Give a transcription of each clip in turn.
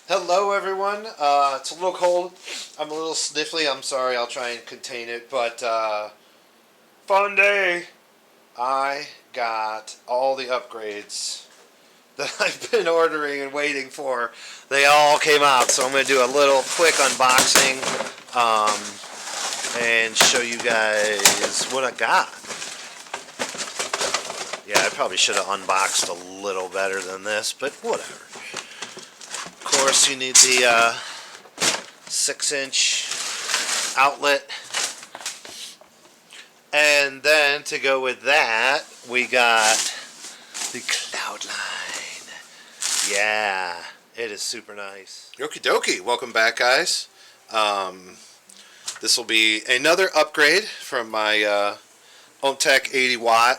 Hello everyone, it's a little cold, I'm a little sniffly, I'm sorry, I'll try and contain it, but fun day! I got all the upgrades that I've been ordering and waiting for. They all came out, so I'm going to do a little quick unboxing and show you guys what I got. Yeah, I probably should have unboxed a little better than this, but whatever. Of course, you need the 6-inch outlet, and then to go with that, we got the CLOUDLINE. Yeah, it is super nice. Okie dokie, welcome back, guys. This will be another upgrade from my OMTech 80W.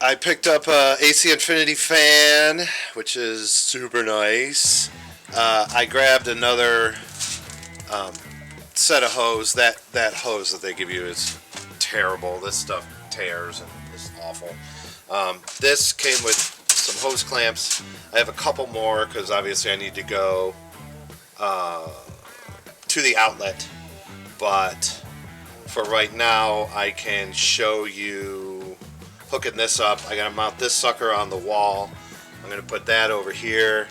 I picked up a AC Infinity fan, which is super nice. I grabbed another set of hose. That hose that they give you is terrible. This stuff tears and is awful. This came with some hose clamps. I have a couple more because obviously I need to go to the outlet. But for right now, I can show you hooking this up. I gotta mount this sucker on the wall. I'm gonna put that over here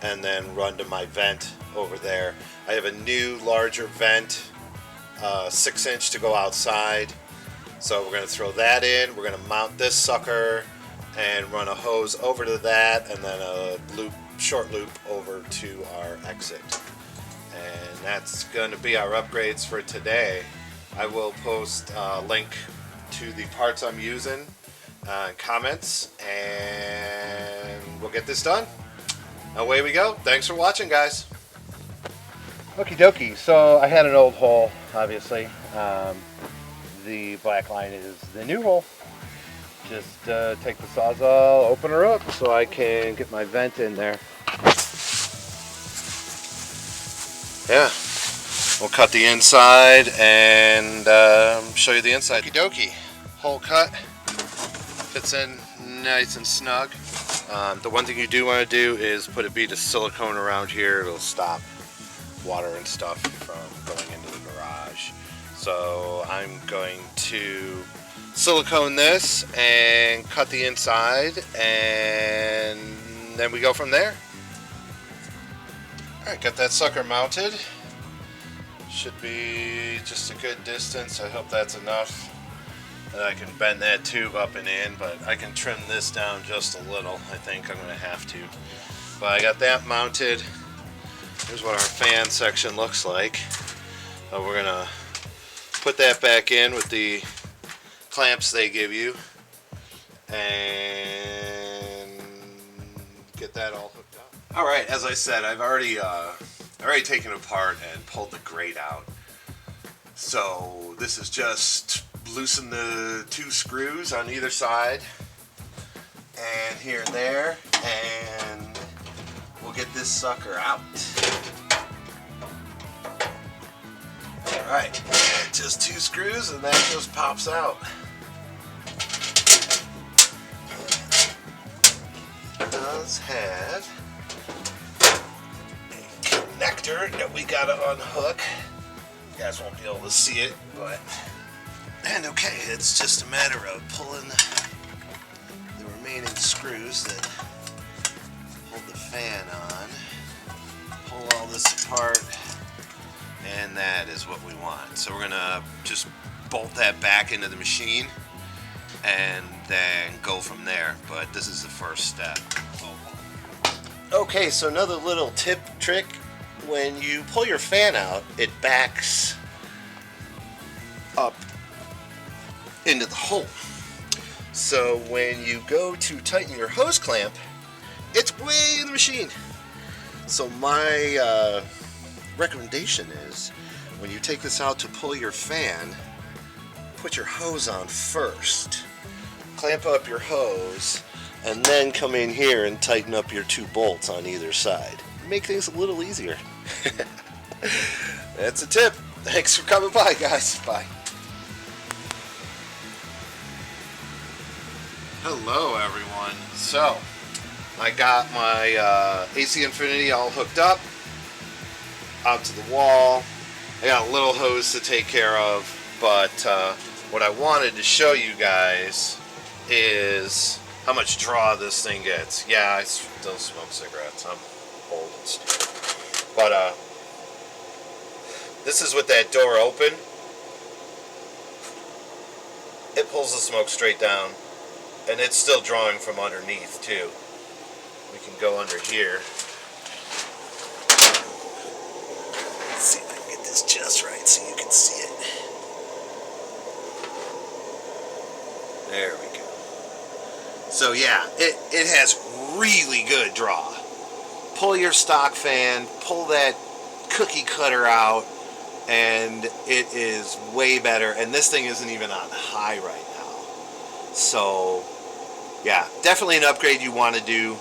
and then run to my vent over there. I have a new larger vent, 6-inch to go outside. So we're gonna throw that in. We're gonna mount this sucker and run a hose over to that, and then a loop, short loop over to our exit. And that's gonna be our upgrades for today. I will post a link to the parts I'm using comments, and we'll get this done. Away we go. Thanks for watching, guys. Okie dokie. So I had an old hole, obviously. The black line is the new hole. Just take the Sawzall, open her up so I can get my vent in there. Yeah. We'll cut the inside and show you the inside. Okie dokie. Hole cut. Fits in nice and snug. The one thing you do want to do is put a bead of silicone around here. It'll stop water and stuff from going into the garage. So I'm going to silicone this and cut the inside, and then we go from there. Alright, got that sucker mounted. Should be just a good distance. I hope that's enough. And I can bend that tube up and in, but I can trim this down just a little. I think I'm going to have to. But I got that mounted. Here's what our fan section looks like. We're going to put that back in with the clamps they give you and get that all hooked up. Alright, as I said, I've already taken apart and pulled the grate out. So this is just loosen the 2 screws on either side and here and there, and we'll get this sucker out. Alright, just 2 screws and that just pops out. It does have a connector that we gotta unhook. You guys won't be able to see it, but and okay, it's just a matter of pulling the remaining screws that hold the fan on, pull all this apart, and that is what we want. So we're gonna just bolt that back into the machine and then go from there, but this is the first step. Okay, so another little trick, when you pull your fan out, it backs up into the hole. So when you go to tighten your hose clamp, it's way in the machine. So my recommendation is when you take this out to pull your fan, put your hose on first, clamp up your hose, and then come in here and tighten up your 2 bolts on either side. Make things a little easier. That's a tip. Thanks for coming by, guys. Bye. Hello, everyone. So, I got my AC Infinity all hooked up out to the wall. I got a little hose to take care of, but what I wanted to show you guys is how much draw this thing gets. Yeah, I still smoke cigarettes. I'm old and stupid. But this is with that door open. It pulls the smoke straight down, and it's still drawing from underneath too. We can go under here. Let's see if I can get this just right so you can see it. There we go. So yeah, it has really good draw. Pull your stock fan, pull that cookie cutter out, and it is way better. And this thing isn't even on high right now. So yeah, definitely an upgrade you want to do,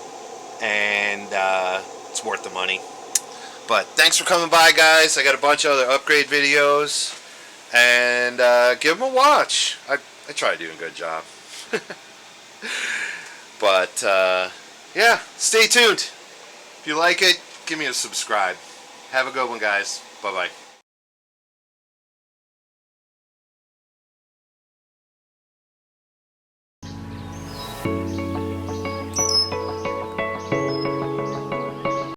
and it's worth the money. But thanks for coming by, guys. I got a bunch of other upgrade videos, and give them a watch. I try to do a good job. But yeah, stay tuned. If you like it, give me a subscribe. Have a good one, guys. Bye-bye.